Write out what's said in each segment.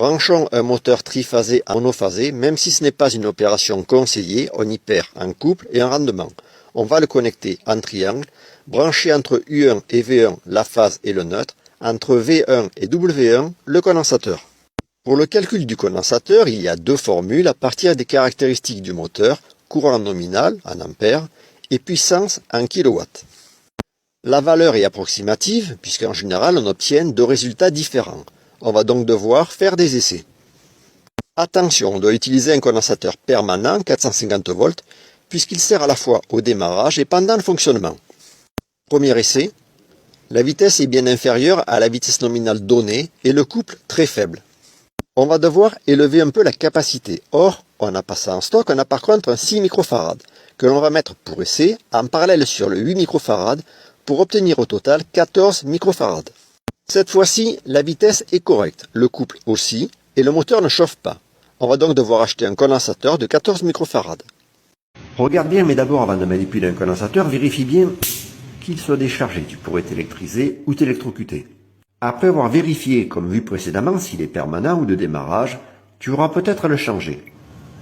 Branchons un moteur triphasé à monophasé, même si ce n'est pas une opération conseillée, on y perd en couple et en rendement. On va le connecter en triangle, brancher entre U1 et V1 la phase et le neutre, entre V1 et W1 le condensateur. Pour le calcul du condensateur, il y a deux formules à partir des caractéristiques du moteur, courant nominal en ampères et puissance en kilowatts. La valeur est approximative puisqu'en général on obtient deux résultats différents. On va donc devoir faire des essais. Attention, on doit utiliser un condensateur permanent 450 volts puisqu'il sert à la fois au démarrage et pendant le fonctionnement. Premier essai, la vitesse est bien inférieure à la vitesse nominale donnée et le couple très faible. On va devoir élever un peu la capacité. Or, on n'a pas ça en stock, on a par contre un 6 microfarad que l'on va mettre pour essai en parallèle sur le 8 microfarad pour obtenir au total 14 microfarad. Cette fois-ci, la vitesse est correcte, le couple aussi, et le moteur ne chauffe pas. On va donc devoir acheter un condensateur de 14 microfarad. Regarde bien, mais d'abord, avant de manipuler un condensateur, vérifie bien qu'il soit déchargé. Tu pourrais t'électriser ou t'électrocuter. Après avoir vérifié, comme vu précédemment, s'il est permanent ou de démarrage, tu auras peut-être à le changer.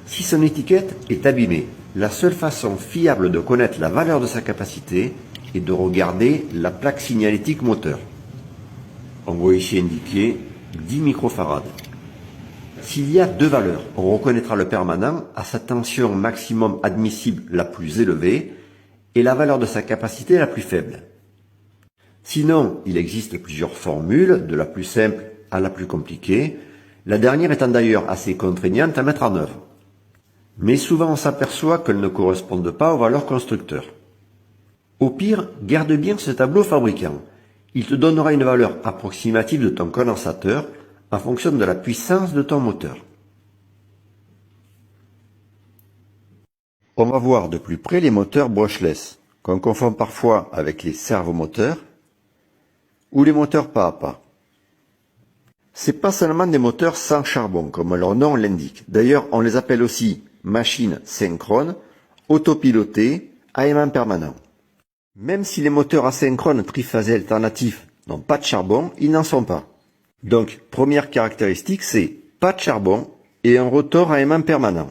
Si son étiquette est abîmée, la seule façon fiable de connaître la valeur de sa capacité est de regarder la plaque signalétique moteur. On voit ici indiqué 10 microfarad. S'il y a deux valeurs, on reconnaîtra le permanent à sa tension maximum admissible la plus élevée et la valeur de sa capacité la plus faible. Sinon, il existe plusieurs formules, de la plus simple à la plus compliquée, la dernière étant d'ailleurs assez contraignante à mettre en œuvre. Mais souvent on s'aperçoit qu'elles ne correspondent pas aux valeurs constructeurs. Au pire, garde bien ce tableau fabricant. Il te donnera une valeur approximative de ton condensateur en fonction de la puissance de ton moteur. On va voir de plus près les moteurs brushless, qu'on confond parfois avec les servomoteurs ou les moteurs pas à pas. C'est pas seulement des moteurs sans charbon, comme leur nom l'indique. D'ailleurs, on les appelle aussi machines synchrones, autopilotées, à aimant permanent. Même si les moteurs asynchrones triphasés alternatifs n'ont pas de charbon, ils n'en sont pas. Donc, première caractéristique, c'est pas de charbon et un rotor à aimant permanent.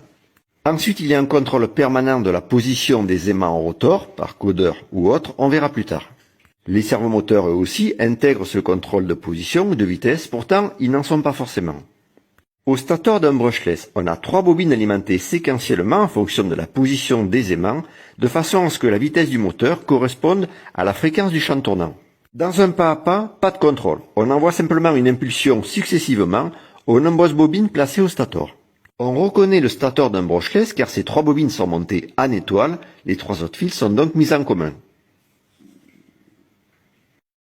Ensuite, il y a un contrôle permanent de la position des aimants en rotor, par codeur ou autre, on verra plus tard. Les servomoteurs, eux aussi, intègrent ce contrôle de position ou de vitesse, pourtant, ils n'en sont pas forcément. Au stator d'un brushless, on a 3 bobines alimentées séquentiellement en fonction de la position des aimants, de façon à ce que la vitesse du moteur corresponde à la fréquence du champ tournant. Dans un pas à pas de contrôle. On envoie simplement une impulsion successivement aux nombreuses bobines placées au stator. On reconnaît le stator d'un brushless car ces 3 bobines sont montées en étoile, les 3 autres fils sont donc mis en commun.